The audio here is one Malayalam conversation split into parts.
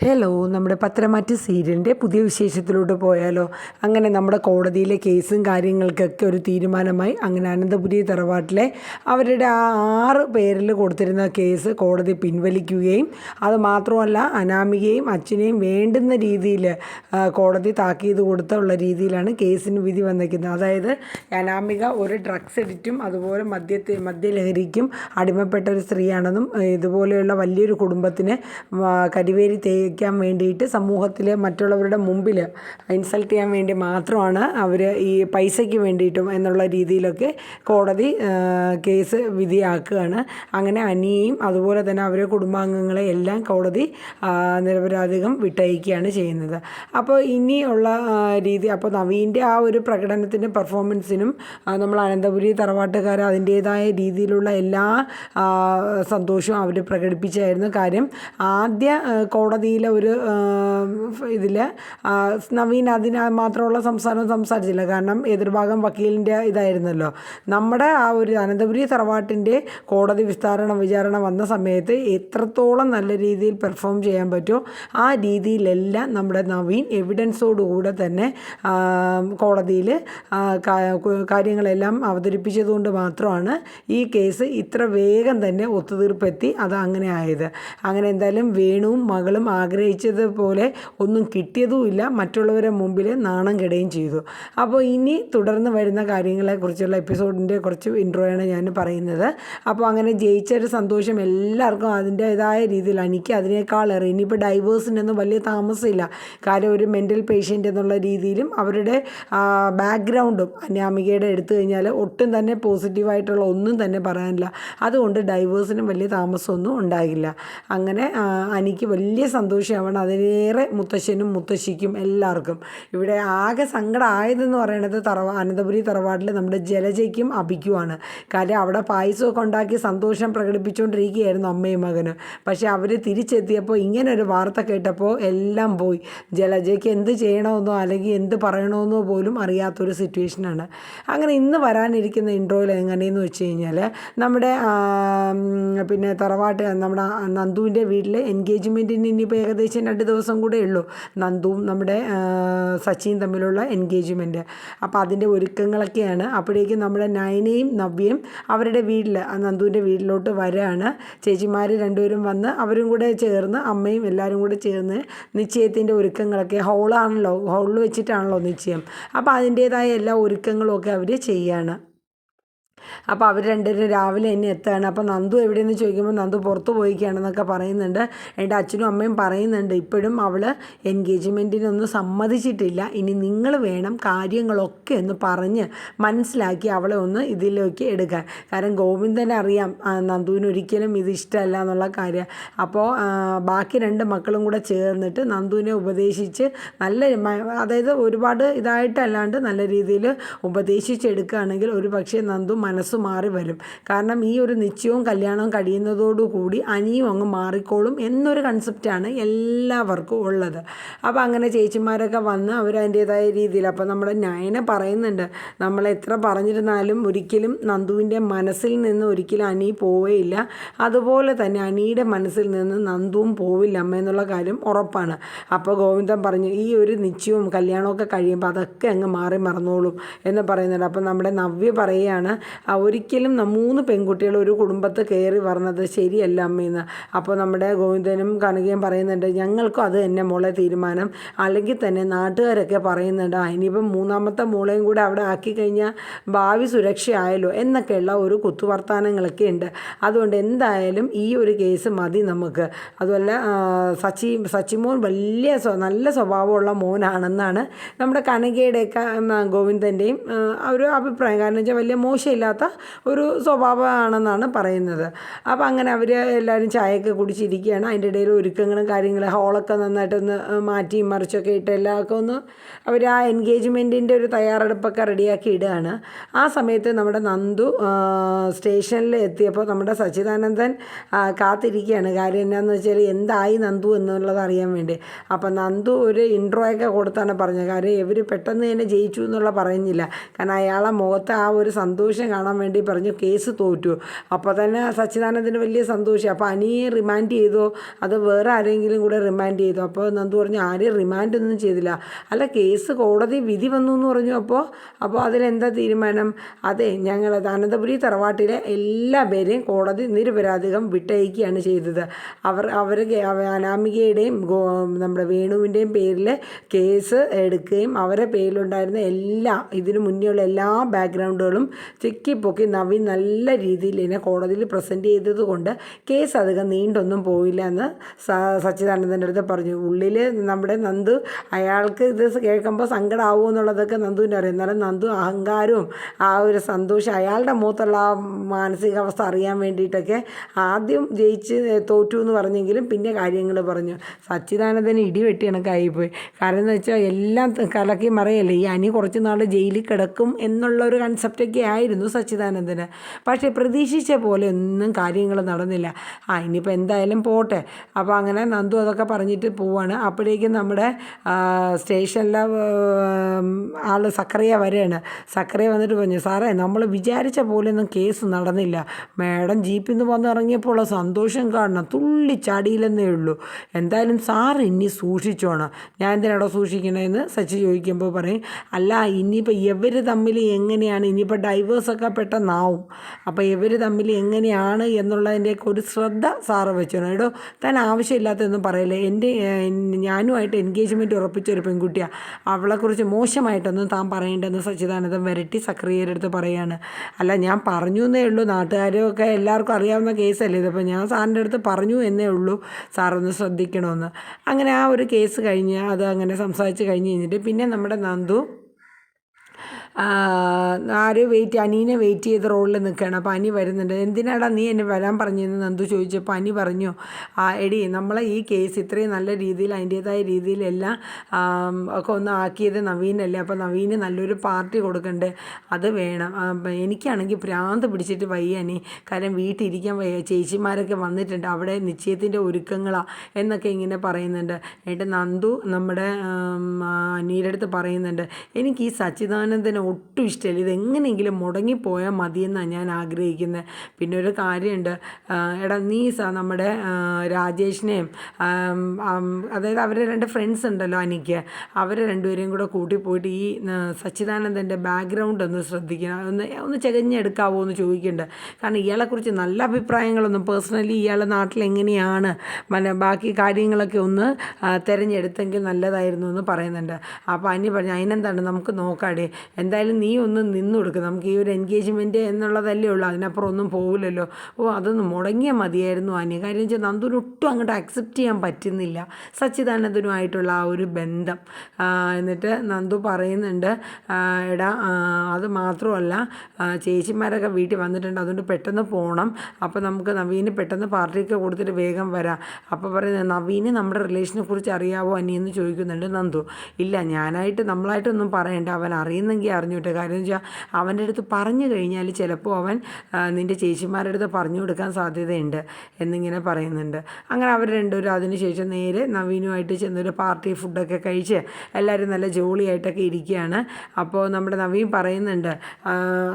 ഹലോ, നമ്മുടെ പത്രമാറ്റ് സീരിയലിൻ്റെ പുതിയ വിശേഷത്തിലോട്ട് പോയാലോ? അങ്ങനെ നമ്മുടെ കോടതിയിലെ കേസും കാര്യങ്ങൾക്കൊക്കെ ഒരു തീരുമാനമായി. അങ്ങനെ അനന്തപുരി തറവാട്ടിലെ അവരുടെ ആ 6 പേരിൽ കൊടുത്തിരുന്ന കേസ് കോടതി പിൻവലിക്കുകയും അത് മാത്രമല്ല അനാമികയും അച്ഛനെയും വേണ്ടുന്ന രീതിയിൽ കോടതി താക്കീത് കൊടുത്തുള്ള രീതിയിലാണ് കേസിന് വിധി വന്നിരിക്കുന്നത്. അതായത് അനാമിക ഒരു ഡ്രഗ്സ് എഡിക്റ്റും അതുപോലെ മദ്യലഹരിക്കും അടിമപ്പെട്ട ഒരു സ്ത്രീയാണെന്നും ഇതുപോലെയുള്ള വലിയൊരു കുടുംബത്തിന് കരിവേരി തേക്കാൻ വേണ്ടിയിട്ട് സമൂഹത്തിലെ മറ്റുള്ളവരുടെ മുമ്പിൽ ഇൻസൾട്ട് ചെയ്യാൻ വേണ്ടി മാത്രമാണ് അവർ ഈ പൈസയ്ക്ക് വേണ്ടിയിട്ടും എന്നുള്ള രീതിയിലൊക്കെ കോടതി കേസ് വിധിയാക്കുകയാണ്. അങ്ങനെ അനിയെയും അതുപോലെ തന്നെ അവരുടെ കുടുംബാംഗങ്ങളെ എല്ലാം കോടതി നിരപരാധികം വിട്ടയക്കുകയാണ് ചെയ്യുന്നത്. അപ്പോൾ ഇനിയുള്ള രീതി അപ്പോൾ നവീൻ്റെ ആ ഒരു പ്രകടനത്തിൻ്റെ പെർഫോമൻസിനും നമ്മൾ അനന്തപുരി തറവാട്ടുകാർ അതിൻ്റേതായ രീതിയിലുള്ള എല്ലാ സന്തോഷവും അവർ പ്രകടിപ്പിച്ചായിരുന്നു. കാര്യം ആദ്യ കോടതിയിലെ ഒരു ഇതിൽ നവീൻ അതിന് മാത്രമുള്ള സംസാരിച്ചില്ല. കാരണം എതിർഭാഗം വക്കീലിൻ്റെ ഇതായിരുന്നല്ലോ. നമ്മുടെ ആ ഒരു അനന്തപുരി തറവാട്ടിൻ്റെ കോടതി വിചാരണ വന്ന സമയത്ത് എത്രത്തോളം നല്ല രീതിയിൽ പെർഫോം ചെയ്യാൻ പറ്റുമോ ആ രീതിയിലെല്ലാം നമ്മുടെ നവീൻ എവിഡൻസോടുകൂടെ തന്നെ കോടതിയിൽ കാര്യങ്ങളെല്ലാം അവതരിപ്പിച്ചതുകൊണ്ട് മാത്രമാണ് ഈ കേസ് ഇത്ര വേഗം തന്നെ ഒത്തുതീർപ്പെത്തി അത് അങ്ങനെ ആയത്. അങ്ങനെ എന്തായാലും വേണുവും മകളും ആഗ്രഹിച്ചതുപോലെ ഒന്നും കിട്ടിയതുമില്ല, മറ്റുള്ളവരുടെ മുമ്പിൽ നാണം കെടുകയും ചെയ്തു. അപ്പോൾ ഇനി തുടർന്ന് വരുന്ന കാര്യങ്ങളെക്കുറിച്ചുള്ള എപ്പിസോഡിൻ്റെ കുറച്ച് ഇൻട്രോയാണ് ഞാൻ പറയുന്നത്. അപ്പോൾ അങ്ങനെ ജയിച്ചൊരു സന്തോഷം എല്ലാവർക്കും അതിൻ്റേതായ രീതിയിൽ. എനിക്ക് അതിനേക്കാളേറെ ഇനിയിപ്പോൾ ഡൈവേഴ്സിനൊന്നും വലിയ താമസമില്ല. കാര്യം ഒരു മെൻ്റൽ പേഷ്യൻ്റ് എന്നുള്ള രീതിയിലും അവരുടെ ബാക്ക്ഗ്രൗണ്ടും അനാമികയുടെ എടുത്തു കഴിഞ്ഞാൽ ഒട്ടും തന്നെ പോസിറ്റീവായിട്ടുള്ള ഒന്നും തന്നെ പറയാനില്ല. അതുകൊണ്ട് ഡൈവേഴ്സിനും വലിയ താമസമൊന്നും ഉണ്ടാകില്ല. അങ്ങനെ എനിക്ക് വലിയ സന്തോഷമാവണം. അതിലേറെ മുത്തശ്ശനും മുത്തശ്ശിക്കും എല്ലാവർക്കും. ഇവിടെ ആകെ സങ്കടമായതെന്ന് പറയുന്നത് അനന്തപുരി തറവാട്ടിൽ നമ്മുടെ ജലജയ്ക്കും അഭിക്കുമാണ്. കാര്യം അവിടെ പായസമൊക്കെ ഉണ്ടാക്കി സന്തോഷം പ്രകടിപ്പിച്ചുകൊണ്ടിരിക്കുകയായിരുന്നു അമ്മയും മകനും. പക്ഷേ അവർ തിരിച്ചെത്തിയപ്പോൾ ഇങ്ങനൊരു വാർത്ത കേട്ടപ്പോൾ എല്ലാം പോയി. ജലജയ്ക്ക് എന്ത് ചെയ്യണമെന്നോ അല്ലെങ്കിൽ എന്ത് പറയണമെന്നോ പോലും അറിയാത്തൊരു സിറ്റുവേഷനാണ്. അങ്ങനെ ഇന്ന് വരാനിരിക്കുന്ന ഇൻട്രോയിൽ എങ്ങനെയെന്ന് വെച്ച് കഴിഞ്ഞാൽ നമ്മുടെ പിന്നെ തറവാട്ട് നമ്മുടെ നന്ദുവിൻ്റെ വീട്ടിലെ എൻഗേജ്മെൻറ്റിന് ഇനിയിപ്പോൾ ഏകദേശം 2 ദിവസം കൂടെ ഉള്ളൂ. നന്ദുവും നമ്മുടെ സച്ചിയും തമ്മിലുള്ള എൻഗേജ്മെൻറ്റ്. അപ്പോൾ അതിൻ്റെ ഒരുക്കങ്ങളൊക്കെയാണ്. അപ്പോഴേക്കും നമ്മുടെ നയനയും നവ്യയും അവരുടെ വീട്ടിൽ നന്ദുവിൻ്റെ വീട്ടിലോട്ട് വരികയാണ്. ചേച്ചിമാർ രണ്ടുപേരും വന്ന് അവരും കൂടെ ചേർന്ന് അമ്മയും എല്ലാവരും കൂടെ ചേർന്ന് നിശ്ചയത്തിൻ്റെ ഒരുക്കങ്ങളൊക്കെ ഹോളിൽ വെച്ചിട്ടാണല്ലോ നിശ്ചയം. അപ്പോൾ അതിൻ്റേതായ എല്ലാ ഒരുക്കങ്ങളും ഒക്കെ അവർ ചെയ്യുകയാണ്. അപ്പോൾ അവർ രണ്ടുപേരും രാവിലെ തന്നെ എത്തുകയാണ്. അപ്പോൾ നന്ദു എവിടെയെന്ന് ചോദിക്കുമ്പോൾ നന്ദു പുറത്ത് പോയിക്കുകയാണെന്നൊക്കെ പറയുന്നുണ്ട്. എൻ്റെ അച്ഛനും അമ്മയും പറയുന്നുണ്ട് ഇപ്പോഴും അവൾ എൻഗേജ്മെൻറ്റിനൊന്നും സമ്മതിച്ചിട്ടില്ല, ഇനി നിങ്ങൾ വേണം കാര്യങ്ങളൊക്കെ ഒന്ന് പറഞ്ഞ് മനസ്സിലാക്കി അവളെ ഒന്ന് ഇതിലേക്ക് എടുക്കാൻ. കാരണം ഗോവിന്ദനെ അറിയാം നന്ദുവിന് ഒരിക്കലും ഇത് ഇഷ്ടമല്ല എന്നുള്ള കാര്യം. അപ്പോൾ ബാക്കി 2 മക്കളും കൂടെ ചേർന്നിട്ട് നന്ദുവിനെ ഉപദേശിച്ച് അതായത് ഒരുപാട് ഇതായിട്ടല്ലാണ്ട് നല്ല രീതിയിൽ ഉപദേശിച്ചെടുക്കുകയാണെങ്കിൽ ഒരു പക്ഷേ നന്ദു മനസ്സ് മാറി വരും. കാരണം ഈ ഒരു നിശ്ചയവും കല്യാണവും കഴിയുന്നതോടുകൂടി അനിയും അങ്ങ് മാറിക്കോളും എന്നൊരു കൺസെപ്റ്റാണ് എല്ലാവർക്കും ഉള്ളത്. അപ്പോൾ അങ്ങനെ ചേച്ചിമാരൊക്കെ വന്ന് അവരതിൻ്റേതായ രീതിയിൽ. അപ്പോൾ നമ്മുടെ നയന പറയുന്നുണ്ട് നമ്മൾ എത്ര പറഞ്ഞിരുന്നാലും ഒരിക്കലും നന്ദുവിൻ്റെ മനസ്സിൽ നിന്ന് ഒരിക്കലും അനി പോവുകയില്ല, അതുപോലെ തന്നെ അനിയുടെ മനസ്സിൽ നിന്ന് നന്ദുവും പോവില്ല അമ്മ എന്നുള്ള കാര്യം ഉറപ്പാണ്. അപ്പോൾ ഗോവിന്ദൻ പറഞ്ഞു ഈ ഒരു നിശ്ചയവും കല്യാണമൊക്കെ കഴിയുമ്പോൾ അതൊക്കെ അങ്ങ് മാറി മറന്നോളും എന്ന് പറയുന്നുണ്ട്. അപ്പോൾ നമ്മുടെ നവ്യ പറയുകയാണ് ഒരിക്കലും 3 പെൺകുട്ടികൾ ഒരു കുടുംബത്ത് കയറി പറഞ്ഞത് ശരിയല്ല അമ്മയെന്ന്. അപ്പോൾ നമ്മുടെ ഗോവിന്ദനും കനകയും പറയുന്നുണ്ട് ഞങ്ങൾക്കും അത് തന്നെ മോളെ തീരുമാനം, അല്ലെങ്കിൽ തന്നെ നാട്ടുകാരൊക്കെ പറയുന്നുണ്ട് ഇനിയിപ്പം 3ാമത്തെ മോളെയും കൂടെ അവിടെ ആക്കി കഴിഞ്ഞാൽ ഭാവി സുരക്ഷയായല്ലോ എന്നൊക്കെയുള്ള ഒരു കുത്തുവർത്താനങ്ങളൊക്കെ ഉണ്ട്. അതുകൊണ്ട് എന്തായാലും ഈ ഒരു കേസ് മതി നമുക്ക്. അതുപോലെ സച്ചിമോൻ നല്ല സ്വഭാവമുള്ള മോനാണെന്നാണ് നമ്മുടെ കനകയുടെയൊക്കെ ഗോവിന്ദൻ്റെയും ഒരു അഭിപ്രായം. കാരണം വെച്ചാൽ വലിയ മോശമില്ലാത്ത ഒരു സ്വഭാവമാണെന്നാണ് പറയുന്നത്. അപ്പോൾ അങ്ങനെ അവർ എല്ലാവരും ചായയൊക്കെ കുടിച്ചിരിക്കുകയാണ്. അതിൻ്റെ ഇടയിൽ ഒരുക്കങ്ങളും കാര്യങ്ങളും ഹോളൊക്കെ നന്നായിട്ടൊന്ന് മാറ്റിയും മറിച്ചൊക്കെ ഇട്ട് എല്ലാവർക്കും ഒന്ന് അവർ ആ എൻഗേജ്മെൻറ്റിൻ്റെ ഒരു തയ്യാറെടുപ്പൊക്കെ റെഡിയാക്കി ഇടുകയാണ്. ആ സമയത്ത് നമ്മുടെ നന്ദു സ്റ്റേഷനിൽ എത്തിയപ്പോൾ നമ്മുടെ സച്ചിദാനന്ദൻ കാത്തിരിക്കുകയാണ്. കാര്യം എന്നാന്ന് വെച്ചാൽ എന്തായി നന്ദു എന്നുള്ളത് അറിയാൻ വേണ്ടി. അപ്പോൾ നന്ദു ഒരു ഇൻട്രോ ഒക്കെ കൊടുത്താണ് പറഞ്ഞത്. കാര്യം ഇവർ പെട്ടെന്ന് തന്നെ ജയിച്ചു എന്നുള്ള പറയുന്നില്ല. കാരണം അയാളെ മുഖത്ത് ആ ഒരു സന്തോഷം കാണാൻ വേണ്ടി പറഞ്ഞു കേസ് തോറ്റു. അപ്പോൾ തന്നെ സച്ചിദാനന്ദന് വലിയ സന്തോഷം. അപ്പോൾ അനിയെ റിമാൻഡ് ചെയ്തോ അത് വേറെ ആരെങ്കിലും കൂടെ റിമാൻഡ് ചെയ്തോ? അപ്പോൾ നന്ദു പറഞ്ഞു ആരെയും റിമാൻഡൊന്നും ചെയ്തില്ല. അല്ല കേസ് കോടതി വിധി വന്നു എന്ന് പറഞ്ഞു. അപ്പോൾ അതിലെന്താ തീരുമാനം? അതെ, ഞങ്ങൾ അനന്തപുരി തറവാട്ടിലെ എല്ലാ പേരെയും കോടതി നിരപരാധികം വിട്ടയക്കുകയാണ് ചെയ്തത്. അവർ അനാമികയുടെയും നമ്മുടെ വേണുവിൻ്റെയും പേരിൽ കേസ് എടുക്കുകയും അവരെ പേരിലുണ്ടായിരുന്ന ഇതിനു മുന്നേയുള്ള എല്ലാ ബാക്ക്ഗ്രൗണ്ടുകളും ചെക്കിപ്പൊക്കി നവീൻ നല്ല രീതിയിൽ ഇതിനെ കോടതിയിൽ പ്രസൻറ്റ് ചെയ്തത് കൊണ്ട് കേസ് അധികം നീണ്ടൊന്നും പോയില്ല എന്ന് സച്ചിദാനന്ദൻ്റെ അടുത്ത് പറഞ്ഞു. ഉള്ളിൽ നമ്മുടെ നന്ദു അയാൾക്ക് ഇത് കേൾക്കുമ്പോൾ സങ്കടമാവുമോ എന്നുള്ളതൊക്കെ നന്ദുവിൻ്റെ അറിയാം. എന്നാലും നന്ദു അഹങ്കാരവും ആ ഒരു സന്തോഷം അയാളുടെ മുഖത്തുള്ള ആ മാനസികാവസ്ഥ അറിയാൻ വേണ്ടിയിട്ടൊക്കെ ആദ്യം ജയിച്ച് തോറ്റു എന്ന് പറഞ്ഞെങ്കിലും പിന്നെ കാര്യങ്ങൾ പറഞ്ഞു. സച്ചിദാനന്ദന് ഇടിവെട്ടി കണക്കായിപ്പോയി. കാരണം എന്ന് വെച്ചാൽ എല്ലാം കലക്കി മറയല്ലേ, ഈ അനി കുറച്ച് നാൾ ജയിലിൽ കിടക്കും എന്നുള്ള ഒരു കൺസെപ്റ്റൊക്കെ ആയിരുന്നു സച്ചിദാനന്ദന്. പക്ഷേ പ്രതീക്ഷിച്ച പോലെ ഒന്നും കാര്യങ്ങൾ നടന്നില്ല. ഇനിയിപ്പോൾ എന്തായാലും പോട്ടെ. അപ്പോൾ അങ്ങനെ നന്ദു അതൊക്കെ പറഞ്ഞിട്ട് പോവാണ്. അപ്പോഴേക്കും നമ്മുടെ സ്റ്റേഷനിലെ ആൾ സക്കറിയ വരെയാണ്. സക്കറിയ വന്നിട്ട് പറഞ്ഞു, സാറേ നമ്മൾ വിചാരിച്ച പോലെയൊന്നും കേസ് നടന്നില്ല. മാഡം ജീപ്പിൽ നിന്ന് വന്നിറങ്ങിയപ്പോൾ സന്തോഷം കാണണം, തുള്ളി ചാടിയില്ലെന്നേ ഉള്ളൂ. എന്തായാലും സാർ ഇനി സൂക്ഷിച്ചോണം. ഞാൻ എന്തിനാണോ സൂക്ഷിക്കണതെന്ന് സച്ചി ചോദിക്കുമ്പോൾ പറയും, അല്ല ഇനിയിപ്പോൾ ഇവർ തമ്മിൽ എങ്ങനെയാണ്, ഇനിയിപ്പോൾ ഡൈവേഴ്സൊക്കെ പെട്ടെന്നാവും, അപ്പോൾ ഇവർ തമ്മിൽ എങ്ങനെയാണ് എന്നുള്ളതിൻ്റെയൊക്കെ ഒരു ശ്രദ്ധ സാറ് വെച്ചോണം. എടോ താൻ ആവശ്യമില്ലാത്തതൊന്നും പറയില്ലേ. ഞാനുമായിട്ട് എൻഗേജ്മെൻറ്റ് ഉറപ്പിച്ച ഒരു പെൺകുട്ടിയാണ്, അവളെക്കുറിച്ച് മോശമായിട്ടൊന്നും താൻ പറയേണ്ടെന്ന് സച്ചിദാനന്ദൻ വരട്ടി സക്രിയയുടെ അടുത്ത് പറയുകയാണ്. അല്ല ഞാൻ പറഞ്ഞു എന്നേ ഉള്ളൂ, നാട്ടുകാരൊക്കെ എല്ലാവർക്കും അറിയാവുന്ന കേസല്ലേ ഇതിപ്പോൾ, ഞാൻ സാറിൻ്റെ അടുത്ത് പറഞ്ഞു എന്നേ ഉള്ളൂ, സാറൊന്ന് ശ്രദ്ധിക്കണമെന്ന്. അങ്ങനെ ആ ഒരു കേസ് കഴിഞ്ഞ് അത് അങ്ങനെ സംസാരിച്ച് കഴിഞ്ഞിട്ട് പിന്നെ നമ്മുടെ നന്ദു അനീനെ വെയിറ്റ് ചെയ്ത് റോഡിൽ നിൽക്കുകയാണ്. അപ്പോൾ അനി വരുന്നുണ്ട്. എന്തിനാടാ നീ എന്നെ വരാൻ പറഞ്ഞതെന്ന് നന്ദു ചോദിച്ചപ്പോൾ അനി പറഞ്ഞു, എടി നമ്മളെ ഈ കേസ് ഇത്രയും നല്ല രീതിയിൽ അതിൻ്റേതായ രീതിയിലെല്ലാം ഒക്കെ ഒന്ന് ആക്കിയത് നവീനല്ലേ, അപ്പോൾ നവീന് നല്ലൊരു പാർട്ടി കൊടുക്കണ്ടേ, അത് വേണം. എനിക്കാണെങ്കിൽ ഭ്രാന്ത് പിടിച്ചിട്ട് വയ്യ അനി, കാരണം വീട്ടിലിരിക്കാൻ വയ്യ, ചേച്ചിമാരൊക്കെ വന്നിട്ടുണ്ട്, അവിടെ നിശ്ചയത്തിൻ്റെ ഒരുക്കങ്ങളാണ് എന്നൊക്കെ ഇങ്ങനെ പറയുന്നുണ്ട്. എന്നിട്ട് നന്ദു നമ്മുടെ അനിയുടെ അടുത്ത് പറയുന്നുണ്ട്, എനിക്ക് ഈ സച്ചിദാനന്ദനെ ഒട്ടും ഇഷ്ടമില്ല, ഇതെങ്ങനെയെങ്കിലും മുടങ്ങിപ്പോയാൽ മതിയെന്നാണ് ഞാൻ ആഗ്രഹിക്കുന്നത്. പിന്നെ ഒരു കാര്യമുണ്ട്, എടാ നീ നമ്മുടെ രാജേഷിനെയും അതായത് അവരെ രണ്ട് ഫ്രണ്ട്സ് ഉണ്ടല്ലോ അനിക്ക്, അവരെ രണ്ടുപേരെയും കൂടെ കൂട്ടിപ്പോയിട്ട് ഈ സച്ചിദാനന്ദൻ്റെ ബാക്ക്ഗ്രൗണ്ട് ഒന്ന് ശ്രദ്ധിക്കണം, ഒന്ന് ചെകഞ്ഞെടുക്കാവോ എന്ന് ചോദിക്കുന്നുണ്ട്. കാരണം ഇയാളെക്കുറിച്ച് നല്ല അഭിപ്രായങ്ങളൊന്നും പേഴ്സണലി ഇയാളുടെ നാട്ടിൽ എങ്ങനെയാണ് ബാക്കി കാര്യങ്ങളൊക്കെ ഒന്ന് തിരഞ്ഞെടുത്തെങ്കിൽ നല്ലതായിരുന്നു എന്ന് പറയുന്നുണ്ട്. അപ്പോൾ അനി പറഞ്ഞു, അതിനെന്താണ് നമുക്ക് നോക്കാടേ, എന്തായാലും നീ ഒന്ന് നിന്ന് കൊടുക്കുക, നമുക്ക് ഈ ഒരു എൻഗേജ്മെൻറ്റ് എന്നുള്ളതല്ലേ ഉള്ളൂ, അതിനപ്പുറം ഒന്നും പോകില്ലല്ലോ. അതൊന്ന് മുടങ്ങിയാൽ മതിയായിരുന്നു അനി. കാര്യം വെച്ചാൽ നന്ദുവിന് ഒട്ടും അങ്ങോട്ട് അക്സെപ്റ്റ് ചെയ്യാൻ പറ്റുന്നില്ല സച്ചിദാനന്ദനുമായിട്ടുള്ള ആ ഒരു ബന്ധം. എന്നിട്ട് നന്ദു പറയുന്നുണ്ട്, എടാ അത് മാത്രമല്ല ചേച്ചിമാരൊക്കെ വീട്ടിൽ വന്നിട്ടുണ്ട്, അതുകൊണ്ട് പെട്ടെന്ന് പോകണം, അപ്പോൾ നമുക്ക് നവീന് പെട്ടെന്ന് പാർട്ടിയൊക്കെ കൊടുത്തിട്ട് വേഗം വരാം. അപ്പോൾ പറയുന്നത്, നവീന് നമ്മുടെ റിലേഷനെ കുറിച്ച് അറിയാവോ അനിയെന്ന് ചോദിക്കുന്നുണ്ട് നന്ദു. ഇല്ല, നമ്മളായിട്ടൊന്നും പറയണ്ട, അവൻ അറിയുന്നെങ്കിൽ അറിഞ്ഞോട്ടെ, കാര്യം വെച്ചാൽ അവൻ്റെ അടുത്ത് പറഞ്ഞു കഴിഞ്ഞാൽ ചിലപ്പോൾ അവൻ നിൻ്റെ ചേച്ചിമാരുടെ അടുത്ത് പറഞ്ഞു കൊടുക്കാൻ സാധ്യതയുണ്ട് എന്നിങ്ങനെ പറയുന്നുണ്ട്. അങ്ങനെ അവർ രണ്ടുപേരും അതിനുശേഷം നേരെ നവീനുമായിട്ട് ചെന്നൊരു പാർട്ടി ഫുഡൊക്കെ കഴിച്ച് എല്ലാവരും നല്ല ജോളിയായിട്ടൊക്കെ ഇരിക്കുകയാണ്. അപ്പോൾ നമ്മുടെ നവീൻ പറയുന്നുണ്ട്,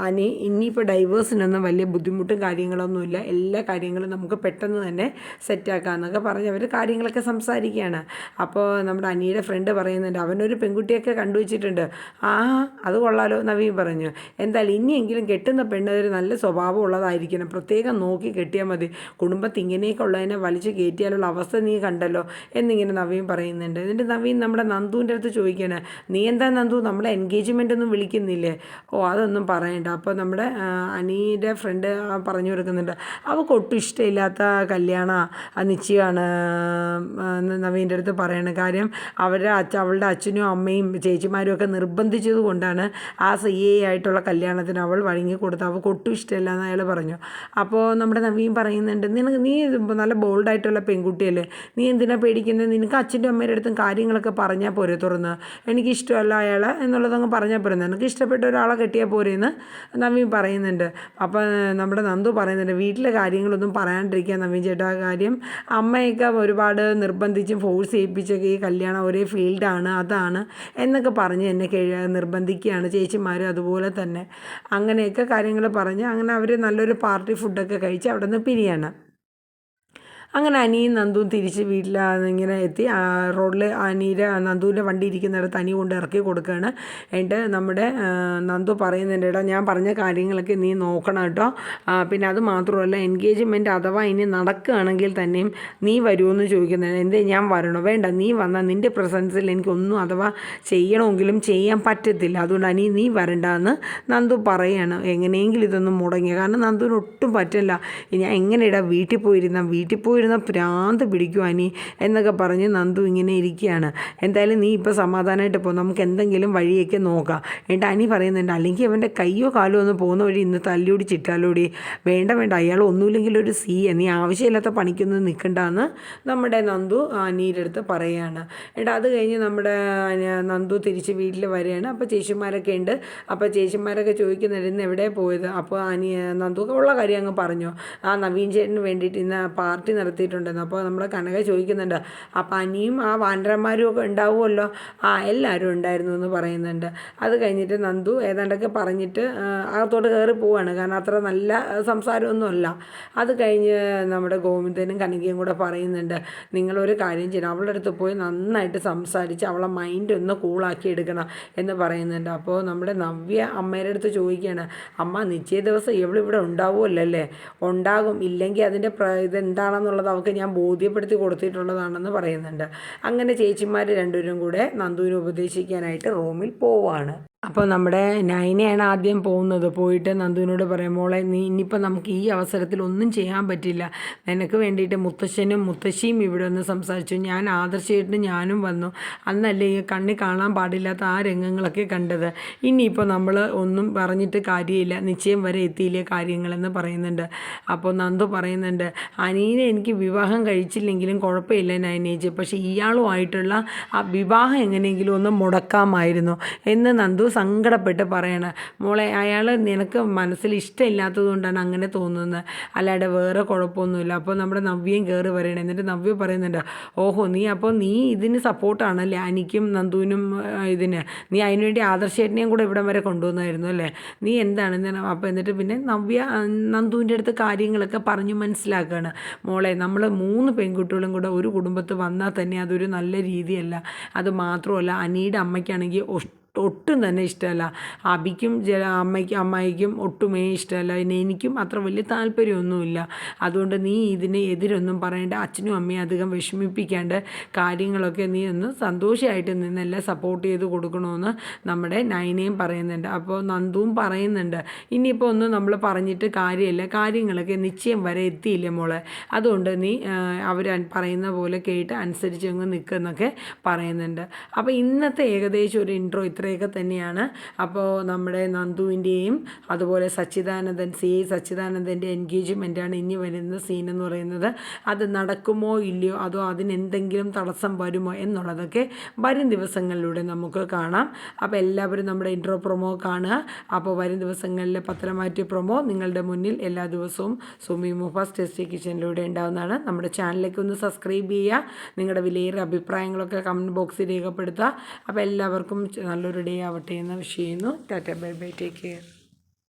അനി ഇനിയിപ്പോൾ ഡൈവേഴ്സിനൊന്നും വലിയ ബുദ്ധിമുട്ടും കാര്യങ്ങളൊന്നുമില്ല, എല്ലാ കാര്യങ്ങളും നമുക്ക് പെട്ടെന്ന് തന്നെ സെറ്റാക്കാമെന്നൊക്കെ പറഞ്ഞ് അവർ കാര്യങ്ങളൊക്കെ സംസാരിക്കുകയാണ്. അപ്പോൾ നമ്മുടെ അനിയുടെ ഫ്രണ്ട് പറയുന്നുണ്ട്, അവനൊരു പെൺകുട്ടിയൊക്കെ കണ്ടുവച്ചിട്ടുണ്ട്. അത് കൊള്ളാലോ നവീൻ പറഞ്ഞു. എന്തായാലും ഇനിയെങ്കിലും കെട്ടുന്ന പെണ്ണ് ഒരു നല്ല സ്വഭാവം ഉള്ളതായിരിക്കണം, പ്രത്യേകം നോക്കി കെട്ടിയാൽ മതി, കുടുംബത്തിൽ ഇങ്ങനെയൊക്കെ ഉള്ളതിനെ വലിച്ചു കയറ്റിയാലുള്ള അവസ്ഥ നീ കണ്ടല്ലോ എന്നിങ്ങനെ നവീൻ പറയുന്നുണ്ട്. എന്നിട്ട് നവീൻ നമ്മുടെ നന്ദുവിൻ്റെ അടുത്ത് ചോദിക്കുകയാണ്, നീ എന്താ നന്ദു നമ്മളെ എൻഗേജ്മെൻ്റ് ഒന്നും വിളിക്കുന്നില്ലേ? അതൊന്നും പറയണ്ട. അപ്പോൾ നമ്മുടെ അനിയുടെ ഫ്രണ്ട് പറഞ്ഞു കൊടുക്കുന്നുണ്ട്, അവൾക്ക് ഒട്ടും ഇഷ്ടമില്ലാത്ത കല്യാണമാണ്, നിശ്ചയമാണ് നവീൻ്റെ അടുത്ത് പറയണം. കാര്യം അവളുടെ അച്ഛനും അമ്മയും ചേച്ചിമാരും ഒക്കെ നിർബന്ധിച്ചത് കൊണ്ടാണ് ആ CA ആയിട്ടുള്ള കല്യാണത്തിന് അവൾ വഴങ്ങി കൊടുത്ത്, അവൾക്ക് ഒട്ടും ഇഷ്ടമില്ല എന്ന് അയാൾ പറഞ്ഞു. അപ്പോൾ നമ്മുടെ നവീൻ പറയുന്നുണ്ട്, നീ നല്ല ബോൾഡായിട്ടുള്ള പെൺകുട്ടിയല്ലേ, നീ എന്തിനാ പേടിക്കുന്നത്, നിനക്ക് അച്ഛൻ്റെ അമ്മയുടെ അടുത്തും കാര്യങ്ങളൊക്കെ പറഞ്ഞാൽ പോരെ തുറന്ന്, എനിക്കിഷ്ടമല്ല അയാളെ എന്നുള്ളതങ്ങ് പറഞ്ഞാൽ പോരെ, നിനക്ക് ഇഷ്ടപ്പെട്ട ഒരാളെ കെട്ടിയാൽ പോരെ എന്ന് നവീൻ പറയുന്നുണ്ട്. അപ്പോൾ നമ്മുടെ നന്ദു പറയുന്നുണ്ട്, വീട്ടിലെ കാര്യങ്ങളൊന്നും പറയാണ്ടിരിക്കുക നവീൻ ചേട്ടാ, കാര്യം അമ്മയൊക്കെ ഒരുപാട് നിർബന്ധിച്ചും ഫോഴ്സ് ചെയ്യിപ്പിച്ചൊക്കെ ഈ കല്യാണം ഒരേ ഫീൽഡാണ് അതാണ് എന്നൊക്കെ പറഞ്ഞ് എന്നെ നിർബന്ധിക്കുകയാണ് ചേച്ചിമാരും അതുപോലെ തന്നെ. അങ്ങനെയൊക്കെ കാര്യങ്ങൾ പറഞ്ഞ് അങ്ങനെ അവർ നല്ലൊരു പാർട്ടി ഫുഡൊക്കെ കഴിച്ച് അവിടെ നിന്ന് പിരിയാണ്. അങ്ങനെ അനിയും നന്ദുവും തിരിച്ച് വീട്ടിൽ ഇങ്ങനെ എത്തി. റോഡിൽ നന്ദുവിൻ്റെ വണ്ടി ഇരിക്കുന്നിടത്ത് അനി കൊണ്ട് ഇറക്കി കൊടുക്കുകയാണ്. എന്നിട്ട് നമ്മുടെ നന്ദു പറയുന്നുണ്ട്, എടാ ഞാൻ പറഞ്ഞ കാര്യങ്ങളൊക്കെ നീ നോക്കണം കേട്ടോ. പിന്നെ അത് മാത്രമല്ല, എൻഗേജ്മെൻറ്റ് അഥവാ ഇനി നടക്കുകയാണെങ്കിൽ തന്നെയും നീ വരുമോ എന്ന് ചോദിക്കുന്നുണ്ട്. എന്തേ ഞാൻ വരണോ? വേണ്ട, നീ വന്നാൽ നിൻ്റെ പ്രസൻസിൽ എനിക്കൊന്നും അഥവാ ചെയ്യണമെങ്കിലും ചെയ്യാൻ പറ്റത്തില്ല. അതുകൊണ്ട് അനി നീ വരണ്ടെന്ന് നന്ദു പറയുകയാണ്. എങ്ങനെയെങ്കിലും ഇതൊന്നും മുടങ്ങിയ, കാരണം നന്ദുവിന് ഒട്ടും പറ്റില്ല. ഞാൻ എങ്ങനെയിടാ വീട്ടിൽ പോയിരുന്ന ഭ്രാന്ത് പിടിക്കും അനി എന്നൊക്കെ പറഞ്ഞ് നന്ദു ഇങ്ങനെ ഇരിക്കുകയാണ്. എന്തായാലും നീ ഇപ്പോൾ സമാധാനമായിട്ട് പോ, നമുക്ക് എന്തെങ്കിലും വഴിയൊക്കെ നോക്കാം. എന്നിട്ട് അനി പറയുന്നുണ്ട്, അല്ലെങ്കിൽ അവൻ്റെ കയ്യോ കാലോ ഒന്ന് പോകുന്ന വഴി ഇന്ന് തല്ലിയോടി ചിറ്റാലോടി. വേണ്ട, അയാൾ ഒന്നുമില്ലെങ്കിൽ ഒരു നീ ആവശ്യമില്ലാത്ത പണിക്കൊന്നും നിൽക്കണ്ടെന്ന് നമ്മുടെ നന്ദു അനിയുടെ അടുത്ത് പറയുകയാണ്. എന്നിട്ട് അത് കഴിഞ്ഞ് നമ്മുടെ നന്ദു തിരിച്ച് വീട്ടിൽ വരികയാണ്. അപ്പോൾ ചേച്ചിമാരൊക്കെ ഉണ്ട്. അപ്പോൾ ചേച്ചിമാരൊക്കെ ചോദിക്കുന്നുണ്ട് ഇന്ന് എവിടെ പോയത്. അപ്പോൾ നന്ദു ഉള്ള കാര്യം അങ്ങ് പറഞ്ഞു. നവീൻ ചേട്ടന് വേണ്ടിയിട്ട് ഇന്ന് പാർട്ടി നടത്തിയിട്ടുണ്ടെന്ന്. അപ്പോൾ നമ്മുടെ കനക ചോദിക്കുന്നുണ്ട്, അപ്പം അനിയും ആ വാനരന്മാരും ഒക്കെ ഉണ്ടാവുമല്ലോ? എല്ലാവരും ഉണ്ടായിരുന്നു എന്ന് പറയുന്നുണ്ട്. അത് കഴിഞ്ഞിട്ട് നന്ദു ഏതാണ്ടൊക്കെ പറഞ്ഞിട്ട് അകത്തോട്ട് കയറി പോവുകയാണ്. കാരണം അത്ര നല്ല സംസാരമൊന്നുമല്ല. അത് കഴിഞ്ഞ് നമ്മുടെ ഗോവിന്ദനും കനകയും കൂടെ പറയുന്നുണ്ട്, നിങ്ങളൊരു കാര്യം ചെയ്യണം, അവളുടെ അടുത്ത് പോയി നന്നായിട്ട് സംസാരിച്ച് അവളെ മൈൻഡ് ഒന്ന് കൂളാക്കി എടുക്കണം എന്ന് പറയുന്നുണ്ട്. അപ്പോൾ നമ്മുടെ നവ്യ അമ്മയുടെ അടുത്ത് ചോദിക്കുകയാണ്, അമ്മ നിശ്ചയ ദിവസം ഇവളിവിടെ ഉണ്ടാവുമല്ലോ അല്ലേ? ഉണ്ടാകും, ഇല്ലെങ്കിൽ അതിൻ്റെ ഇതെന്താണെന്നുള്ളത് അവൾക്ക് ഞാൻ ബോധ്യപ്പെടുത്തി കൊടുത്തിട്ടുള്ളതാണെന്ന് പറയുന്നുണ്ട്. അങ്ങനെ ചേച്ചിമാർ രണ്ടുപേരും കൂടെ നന്ദുവിനെ ഉപദേശിക്കാനായിട്ട് റൂമിൽ പോവുകയാണ്. അപ്പോൾ നമ്മുടെ നൈനയാണ് ആദ്യം പോകുന്നത്. പോയിട്ട് നന്ദുവിനോട് പറയും, മോളെ നീ ഇനിയിപ്പോൾ നമുക്ക് ഈ അവസരത്തിൽ ഒന്നും ചെയ്യാൻ പറ്റില്ല. നിനക്ക് വേണ്ടിയിട്ട് മുത്തശ്ശനും മുത്തശ്ശിയും ഇവിടെ ഒന്ന് സംസാരിച്ചു. ഞാൻ ആദർശമായിട്ട് ഞാനും വന്നു. അന്നല്ലേ ഈ കണ്ണി കാണാൻ പാടില്ലാത്ത ആ രംഗങ്ങളൊക്കെ കണ്ടത്. ഇനിയിപ്പോൾ നമ്മൾ ഒന്നും പറഞ്ഞിട്ട് കാര്യമില്ല, നിശ്ചയം വരെ എത്തിയില്ലേ കാര്യങ്ങളെന്ന് പറയുന്നുണ്ട്. അപ്പോൾ നന്ദു പറയുന്നുണ്ട്, അനീനെ എനിക്ക് വിവാഹം കഴിച്ചില്ലെങ്കിലും കുഴപ്പമില്ല നൈനേജ്, പക്ഷേ ഇയാളുമായിട്ടുള്ള ആ വിവാഹം എങ്ങനെയെങ്കിലും ഒന്ന് മുടക്കാമായിരുന്നു എന്ന് നന്ദു സങ്കടപ്പെട്ട് പറയണം. മോളെ അയാൾ നിനക്ക് മനസ്സിൽ ഇഷ്ടമില്ലാത്തത് കൊണ്ടാണ് അങ്ങനെ തോന്നുന്നത്, അല്ലാതെ വേറെ കുഴപ്പമൊന്നുമില്ല. അപ്പോൾ നമ്മുടെ നവ്യയും കയറി പറയണം. എന്നിട്ട് നവ്യ പറയുന്നുണ്ട്, ഓഹോ നീ ഇതിന് സപ്പോർട്ടാണല്ലേ അനിക്കും നന്ദുവിനും ഇതിന്, നീ അതിനുവേണ്ടി ആദർശേട്ടനെയും കൂടെ ഇവിടം വരെ കൊണ്ടുവന്നായിരുന്നു അല്ലേ? നീ എന്താണ്? അപ്പോൾ എന്നിട്ട് പിന്നെ നവ്യ നന്ദുവിൻ്റെ അടുത്ത് കാര്യങ്ങളൊക്കെ പറഞ്ഞു മനസ്സിലാക്കുകയാണ്. മോളെ നമ്മൾ 3 പെൺകുട്ടികളും കൂടെ ഒരു കുടുംബത്ത് വന്നാൽ തന്നെ അതൊരു നല്ല രീതിയല്ല. അത് മാത്രമല്ല അനിയുടെ അമ്മയ്ക്കാണെങ്കിൽ ഒട്ടും തന്നെ ഇഷ്ടമല്ല, അബിക്കും അമ്മായിക്കും ഒട്ടുമേ ഇഷ്ടമല്ല, പിന്നെ എനിക്കും അത്ര വലിയ താല്പര്യമൊന്നുമില്ല. അതുകൊണ്ട് നീ ഇതിന് എതിരൊന്നും പറയേണ്ട, അച്ഛനും അമ്മയും അധികം വിഷമിപ്പിക്കാണ്ട് കാര്യങ്ങളൊക്കെ നീ ഒന്ന് സന്തോഷമായിട്ട് നിന്നെല്ലാം സപ്പോർട്ട് ചെയ്ത് കൊടുക്കണമെന്ന് നമ്മുടെ നൈനയും പറയുന്നുണ്ട്. അപ്പോൾ നന്ദുവും പറയുന്നുണ്ട്, ഇനിയിപ്പോൾ ഒന്നും നമ്മൾ പറഞ്ഞിട്ട് കാര്യമില്ല, കാര്യങ്ങളൊക്കെ നിശ്ചയം വരെ എത്തിയില്ലേ മോളെ, അതുകൊണ്ട് നീ അവർ പറയുന്ന പോലെ കേട്ട് അനുസരിച്ച് അങ്ങ് നിൽക്കുന്നൊക്കെ പറയുന്നുണ്ട്. അപ്പോൾ ഇന്നത്തെ ഏകദേശം ഒരു ഇൻട്രോ ഇത്രയൊക്കെ തന്നെയാണ്. അപ്പോൾ നമ്മുടെ നന്ദുവിൻ്റെയും അതുപോലെ സച്ചിദാനന്ദൻ്റെ എൻഗേജ്മെൻറ്റാണ് ഇനി വരുന്ന സീനെന്ന് പറയുന്നത്. അത് നടക്കുമോ ഇല്ലയോ, അതോ അതിനെന്തെങ്കിലും തടസ്സം വരുമോ എന്നുള്ളതൊക്കെ വരും ദിവസങ്ങളിലൂടെ നമുക്ക് കാണാം. അപ്പോൾ എല്ലാവരും നമ്മുടെ ഇൻട്രോ പ്രൊമോ കാണുക. അപ്പോൾ വരും ദിവസങ്ങളിലെ പത്രമാറ്റി പ്രൊമോ നിങ്ങളുടെ മുന്നിൽ എല്ലാ ദിവസവും സുമി മുഫാസ് ടേസ്റ്റി കിച്ചണിലൂടെ ഉണ്ടാകുന്നതാണ്. നമ്മുടെ ചാനലിലേക്ക് ഒന്ന് സബ്സ്ക്രൈബ് ചെയ്യുക. നിങ്ങളുടെ വിലയേറിയ അഭിപ്രായങ്ങളൊക്കെ കമൻറ്റ് ബോക്സിൽ രേഖപ്പെടുത്തുക. അപ്പോൾ എല്ലാവർക്കും നല്ലൊരു ഡേ ആവട്ടെ എന്ന് വിഷ് ചെയ്യുന്നു. Tata, bye bye, take care.